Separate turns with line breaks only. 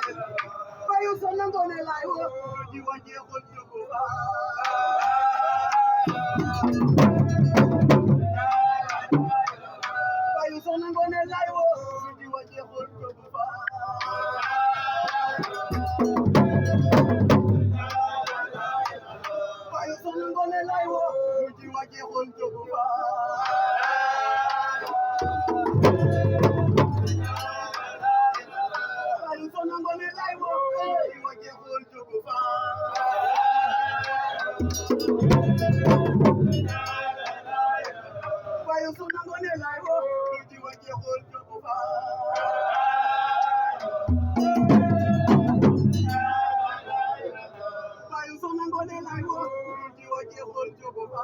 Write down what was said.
Bayu sonang gone lai wo, jiwa je khol jogo ba. Bayu sonang gone lai wo, jiwa je khol jogo ba. Bayu sonang gone lai wo, jiwa je khol jogo ba. Bayu sonang gone lai wo, jiwa je khol jogo ba. Bayu sonang gone lai wo, jiwa je khol jogo ba. Bayu sonang gone lai wo, jiwa je khol jogo ba.